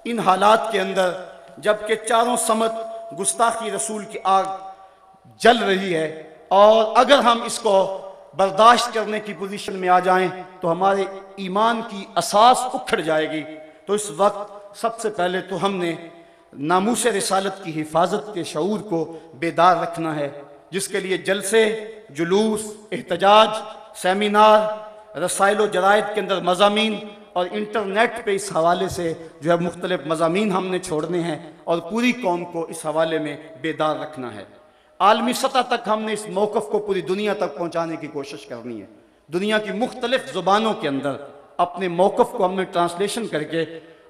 इन हालात के अंदर जबकि चारों समत गुस्ताखी रसूल की आग जल रही है और अगर हम इसको बर्दाश्त करने की पोजीशन में आ जाएं तो हमारे ईमान की असास उखड़ जाएगी। तो इस वक्त सबसे पहले तो हमने नामूस रिसालत की हिफाजत के शऊर को बेदार रखना है, जिसके लिए जलसे, जुलूस, एहतजाज, सेमिनार, रसाइल जरायद के अंदर मज़ामीन और इंटरनेट पे इस हवाले से जो है मुख्तलिफ मज़ामीन हमने छोड़ने हैं और पूरी कौम को इस हवाले में बेदार रखना है। आलमी सतह तक हमने इस मौक़िफ़ को पूरी दुनिया तक पहुँचाने की कोशिश करनी है। दुनिया की मुख्तलिफ ज़ुबानों के अंदर अपने मौक़िफ़ को हमने ट्रांसलेशन करके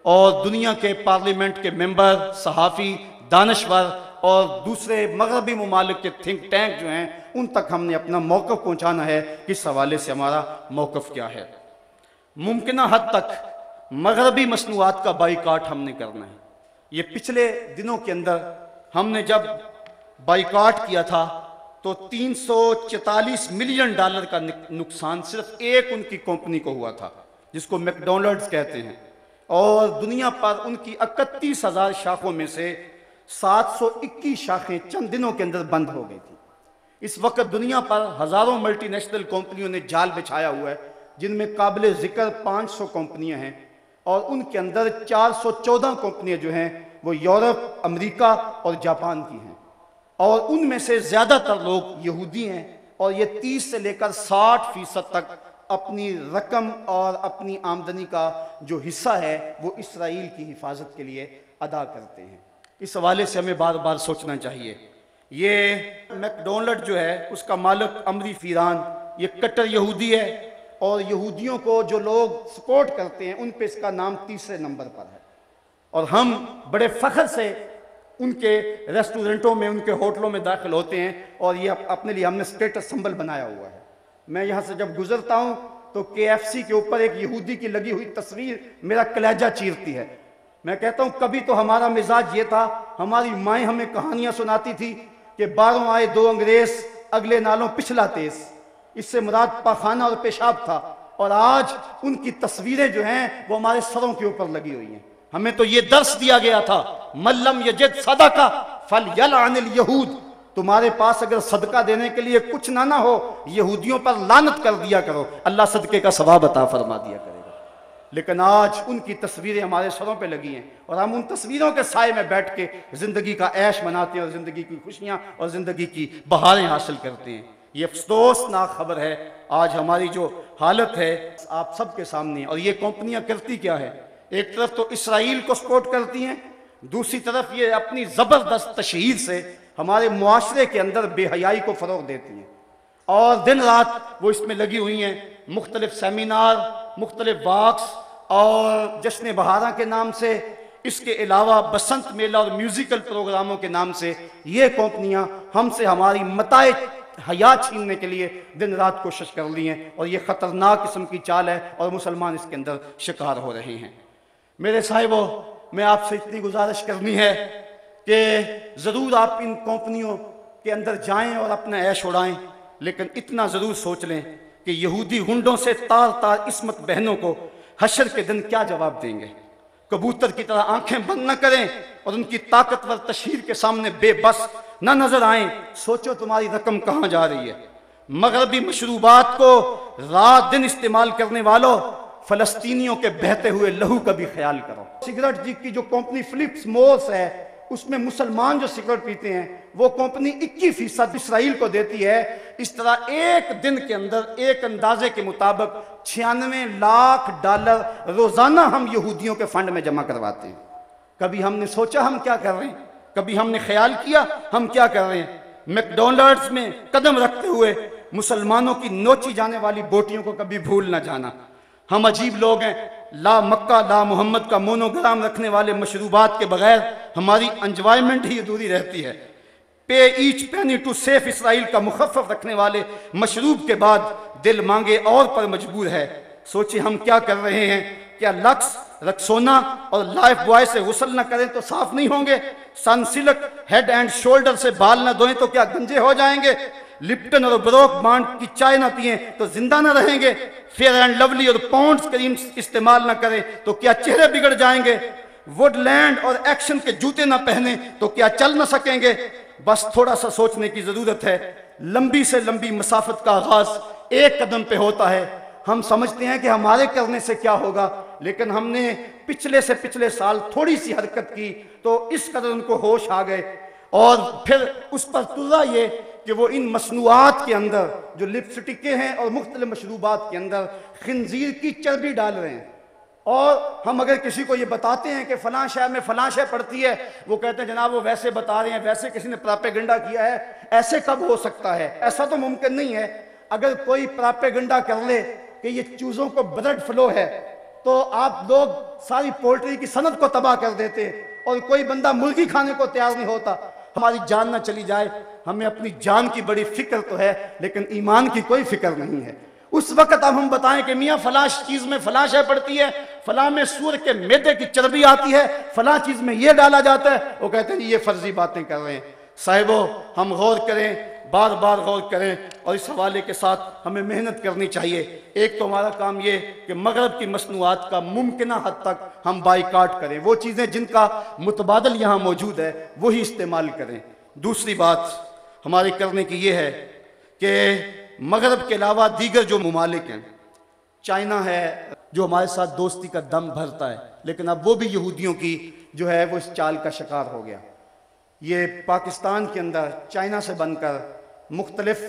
और दुनिया के पार्लियामेंट के मेंबर, सहाफ़ी, दानश्वर और दूसरे मगरबी ममालिक के थिंक टैंक जो हैं उन तक हमने अपना मौक़िफ़ पहुँचाना है कि इस हवाले से हमारा मौक़िफ़ क्या है। मुमकिन हद तक मगरबी मसनूआत का बाइकाट हमने करना है। ये पिछले दिनों के अंदर हमने जब बाइकाट किया था तो 344 मिलियन डॉलर का नुकसान सिर्फ एक उनकी कंपनी को हुआ था, जिसको मैकडॉनल्ड्स कहते हैं, और दुनिया पर उनकी 31,000 शाखों में से 721 शाखें चंद दिनों के अंदर बंद हो गई थी। इस वक्त दुनिया पर हज़ारों मल्टीनेशनल कंपनियों ने जाल बिछाया हुआ है, जिनमें काबिल ज़िक्र 500 कंपनियां हैं और उनके अंदर 414 कंपनियां जो हैं वो यूरोप, अमेरिका और जापान की हैं और उनमें से ज़्यादातर लोग यहूदी हैं और ये 30 से लेकर 60% तक अपनी रकम और अपनी आमदनी का जो हिस्सा है वो इसराइल की हिफाजत के लिए अदा करते हैं। इस हवाले से हमें बार बार सोचना चाहिए। ये मैकडॉनल्ड जो है उसका मालिक अमरी फीरान ये कट्टर यहूदी है और यहूदियों को जो लोग सपोर्ट करते हैं उन पे इसका नाम तीसरे नंबर पर है और हम बड़े फ़ख्र से उनके रेस्टोरेंटों में, उनके होटलों में दाखिल होते हैं और ये अपने लिए हमने स्टेटस सिंबल बनाया हुआ है। मैं यहाँ से जब गुजरता हूँ तो KFC के ऊपर एक यहूदी की लगी हुई तस्वीर मेरा कलेजा चीरती है। मैं कहता हूँ कभी तो हमारा मिजाज ये था, हमारी माएँ हमें कहानियाँ सुनाती थी कि बारों आए दो अंग्रेज, अगले नालों पिछला तेज। इससे मुराद पाखाना और पेशाब था और आज उनकी तस्वीरें जो हैं वो हमारे सरों के ऊपर लगी हुई हैं। हमें तो ये दर्स दिया गया था, मल्लम यजिद सदका फल यलअनिल यहूद, तुम्हारे पास अगर सदका देने के लिए कुछ ना हो यहूदियों पर लानत कर दिया करो, अल्लाह सदके का सवाब अता फरमा दिया करेगा। लेकिन आज उनकी तस्वीरें हमारे सरों पे लगी हैं और हम उन तस्वीरों के साए में बैठ के ज़िंदगी का ऐश मनाते हैं और ज़िंदगी की खुशियाँ और ज़िंदगी की बहारें हासिल करते हैं। ये अफसोसनाक खबर है आज हमारी जो हालत है आप सबके सामने। और ये कंपनियां करती क्या है, एक तरफ तो इसराइल को सपोर्ट करती हैं, दूसरी तरफ ये अपनी ज़बरदस्त तशहीर से हमारे मुआशरे के अंदर बेहयाई को फ़रोग़ देती हैं और दिन रात वो इसमें लगी हुई हैं। मुख्तलिफ सेमिनार, मुख्तलिफ वाक्स और जश्न बहारा के नाम से, इसके अलावा बसंत मेला और म्यूज़िकल प्रोग्रामों के नाम से ये कंपनियां हमसे हमारी मताए हयात छीनने के लिए दिन रात कोशिश कर रही हैं और ये ख़तरनाक किस्म की चाल है और मुसलमान इसके अंदर शिकार हो रहे हैं। मेरे साहिबो, मैं आपसे इतनी गुजारिश करनी है कि ज़रूर आप इन कंपनियों के अंदर जाएं और अपना ऐश उड़ाएं, लेकिन इतना ज़रूर सोच लें कि यहूदी हुंडों से तार तार इस्मत बहनों को हशर के दिन क्या जवाब देंगे। कबूतर की तरह आंखें बंद न करें और उनकी ताकतवर तशहीर के सामने बेबस न नजर आए। सोचो तुम्हारी रकम कहाँ जा रही है। मगरबी मशरूबात को रात दिन इस्तेमाल करने वालों, फलस्तीनियों के बहते हुए लहू का भी ख्याल करो। सिगरेट जी की जो कंपनी फिलिप्स मोर्स है उसमें मुसलमान जो सिगरेट पीते हैं वो कंपनी 21% इसराइल को देती है। इस तरह एक दिन के अंदर एक अंदाजे के मुताबिक 96 लाख डॉलर रोजाना हम यहूदियों के फंड में जमा करवाते हैं। कभी हमने सोचा हम क्या कर रहे हैं? कभी हमने ख्याल किया हम क्या कर रहे हैं? मैकडॉनल्ड्स में कदम रखते हुए मुसलमानों की नोची जाने वाली बोटियों को कभी भूल ना जाना। हम अजीब लोग हैं, ला मक्का ला मोहम्मद का मोनोग्राम रखने वाले मशरूबात के बगैर हमारी एंजॉयमेंट ही अधूरी रहती है। Pay each penny to safe Israel का मुखफ़फ़ रखने वाले मशरूब के बाद दिल मांगे और पर मजबूर है। सोचिए हम क्या कर रहे हैं। क्या लक्स, रक्सोना और लाइफ बॉय से गुस्ल न करें तो साफ नहीं होंगे? सनसिल्क हेड एंड शोल्डर से बाल न धोएं तो क्या गंजे हो जाएंगे? लिप्टन और ब्रोक बांड की चाय ना पिएं तो जिंदा ना रहेंगे? फेयर एंड लवली और पॉन्ड्स क्रीम इस्तेमाल ना करें तो क्या चेहरे बिगड़ जाएंगे? वुडलैंड और एक्शन के जूते ना पहने तो क्या चल ना सकेंगे? बस थोड़ा सा सोचने की जरूरत है। लंबी से लंबी मसाफत का आगाज एक कदम पे होता है। हम समझते हैं कि हमारे करने से क्या होगा, लेकिन हमने पिछले से पिछले साल थोड़ी सी हरकत की तो इस कदर उनको होश आ गए, और फिर उस पर तुला ये कि वो इन मसनूआत के अंदर जो लिपस्टिकें हैं और मुख्तलिफ मशरूबात के अंदर खिंजीर की चर्बी डाल रहे हैं। और हम अगर किसी को ये बताते हैं कि फलां शहर में फलां शय पड़ती है, वो कहते हैं जनाब वो वैसे बता रहे हैं, वैसे किसी ने प्रापेगंडा किया है, ऐसे कब हो सकता है? ऐसा तो मुमकिन नहीं है। अगर कोई प्रापेगंडा कर ले कि ये चूज़ों को ब्लड फ्लो है, तो आप लोग सारी पोल्ट्री की सनत को तबाह कर देते, और कोई बंदा मुर्गी खाने को तैयार नहीं होता। हमारी जान ना चली जाए, हमें अपनी जान की बड़ी फिक्र तो है, लेकिन ईमान की कोई फिक्र नहीं है। उस वक्त अब हम बताएं कि मियाँ फलां चीज में फलां शय पड़ती है, फलां में सूर के मैदे की चर्बी आती है, फलां चीज में ये डाला जाता है, वो कहते हैं ये फर्जी बातें कर रहे हैं। साहिबो, हम गौर करें, बार बार गौर करें, और इस हवाले के साथ हमें मेहनत करनी चाहिए। एक तो हमारा काम ये कि मगरब की मसनूआत का मुमकिन हद तक हम बाइकाट करें, वो चीज़ें जिनका मुतबादल यहाँ मौजूद है वही इस्तेमाल करें। दूसरी बात हमारे करने की ये है कि मगरब के अलावा दीगर जो ममालिक हैं, चाइना है जो हमारे साथ दोस्ती का दम भरता है, लेकिन अब वो भी यहूदियों की जो है वो इस चाल का शिकार हो गया। ये पाकिस्तान के अंदर चाइना से बनकर मुख्तलिफ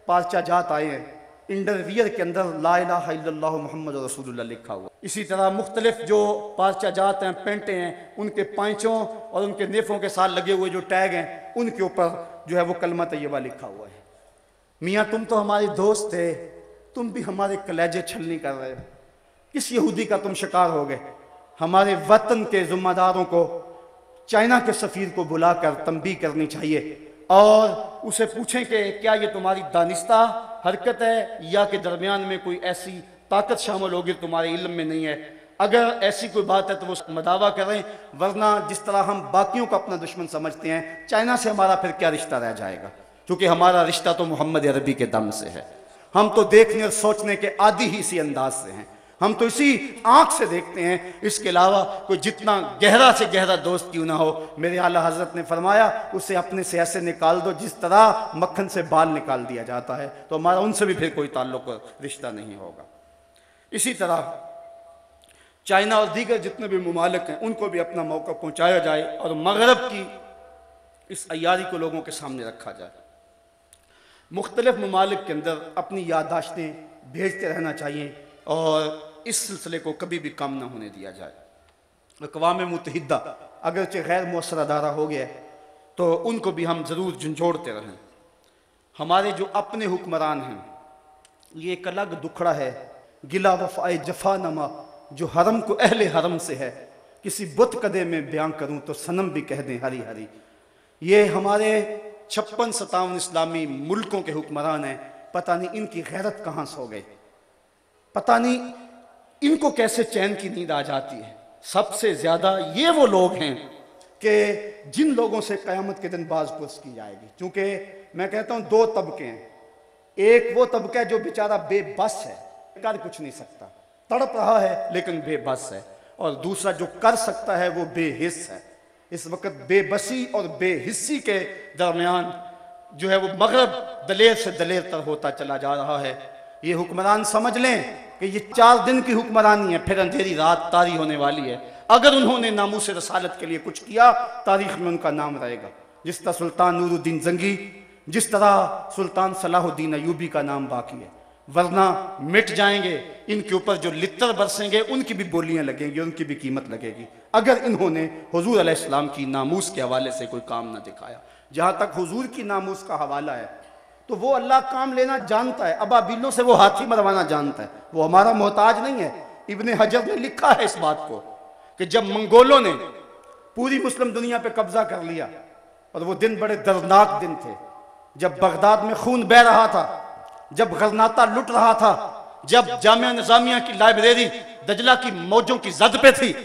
पार्चा जात आए हैं, इंडरवियर के अंदर ला इलाहा इल्लल्लाह मुहम्मद रसूलुल्लाह लिखा हुआ। इसी तरह मुख्तलिफ जो पार्चा जात हैं, पेंटे हैं, उनके पाँचों और उनके नेफों के साथ लगे हुए जो टैग हैं, उनके ऊपर जो है वो कलमा तैयबा लिखा हुआ है। मियाँ तुम तो हमारे दोस्त थे, तुम भी हमारे कलेजे छलनी कर रहे हो। किस यहूदी का तुम शिकार हो गए? हमारे वतन के जिम्मेदारों को, चाइना के सफ़ीर को बुलाकर तंबीह करनी चाहिए और उसे पूछें कि क्या ये तुम्हारी दानिस्ता हरकत है या कि दरमियान में कोई ऐसी ताकत शामिल होगी तुम्हारे इल्म में नहीं है। अगर ऐसी कोई बात है तो वो मदावा करें, वरना जिस तरह हम बाकियों को अपना दुश्मन समझते हैं, चाइना से हमारा फिर क्या रिश्ता रह जाएगा? क्योंकि हमारा रिश्ता तो मोहम्मद अरबी के दम से है। हम तो देखने और सोचने के आदि ही इसी अंदाज से हैं, हम तो इसी आंख से देखते हैं। इसके अलावा कोई जितना गहरा से गहरा दोस्त क्यों ना हो, मेरे आला हजरत ने फरमाया उसे अपने से ऐसे निकाल दो जिस तरह मक्खन से बाल निकाल दिया जाता है, तो हमारा उनसे भी फिर कोई ताल्लुक रिश्ता नहीं होगा। इसी तरह चाइना और दीगर जितने भी ममालिक हैं उनको भी अपना मौका पहुँचाया जाए और मगरब की इस अय्यारी को लोगों के सामने रखा जाए। मुख्तलिफ ममालिक के अंदर अपनी याददाश्तें भेजते रहना चाहिए और इस सिलसिले को कभी भी कम ना होने दिया जाए। अक़वाम मुत्तहिदा अगरचे गैर मुअस्सर अदारा हो गया तो उनको भी हम ज़रूर झंझोड़ते रहें। हमारे जो अपने हुक्मरान हैं, ये एक अलग दुखड़ा है, गिला वफ़ाए जफ़ानमा जो हरम को अहले हरम से है। किसी बुत कदे में बयां करूं तो सनम भी कह दें हरी हरी। ये हमारे 56-57 इस्लामी मुल्कों के हुक्मरान हैं। पता नहीं इनकी गैरत कहाँ सो गई, पता नहीं इनको कैसे चैन की नींद आ जाती है। सबसे ज़्यादा ये वो लोग हैं कि जिन लोगों से क़यामत के दिन बाज़पुरस की जाएगी। क्योंकि मैं कहता हूँ दो तबके हैं, एक वो तबका है जो बेचारा बेबस है, कर कुछ नहीं सकता, तड़प रहा है लेकिन बेबस है, और दूसरा जो कर सकता है वो बेहिस है। इस वक्त बेबसी और बेहिस्सी के दरमियान जो है वो मगरब दलेर से दलेर तर होता चला जा रहा है। ये हुक्मरान समझ लें कि ये 4 दिन की हुक्मरानी है, फिर अंधेरी रात तारी होने वाली है। अगर उन्होंने नामूस रसालत के लिए कुछ किया, तारीख में उनका नाम रहेगा। जिस तरह सुल्तान नूरुद्दीन जंगी, जिस तरह सुल्तान सलाहुद्दीन अयूबी का नाम बाकी है, वरना मिट जाएंगे। इनके ऊपर जो लित्तर बरसेंगे उनकी भी बोलियां लगेंगी, उनकी भी कीमत लगेगी, अगर इन्होंने हुजूर अलैहिस्सलाम की नामूस के हवाले से कोई काम ना दिखाया। जहां तक हुजूर की नामूस का हवाला है तो वो अल्लाह काम लेना जानता है, अबाबिलों से वो हाथी मरवाना जानता है, वो हमारा मोहताज नहीं है। इब्ने हजर ने लिखा है इस बात को कि जब मंगोलों ने पूरी मुस्लिम दुनिया पे कब्जा कर लिया, और वो दिन बड़े दर्दनाक दिन थे, जब बगदाद में खून बह रहा था, जब गजनाता लुट रहा था, जब जामिया निजामिया की लाइब्रेरी दजला की मौजों की जद पे थी,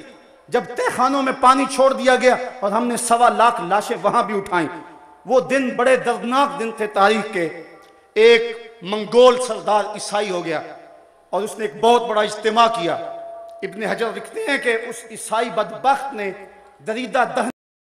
जब तहखानों में पानी छोड़ दिया गया और हमने 1.25 लाख लाशें वहां भी उठाई। वो दिन बड़े दर्दनाक दिन थे तारीख के। एक मंगोल सरदार ईसाई हो गया और उसने एक बहुत बड़ा इज्तिमा किया इब्न हजर लिखते हैं कि उस ईसाई बदबख्त ने दरीदा दहन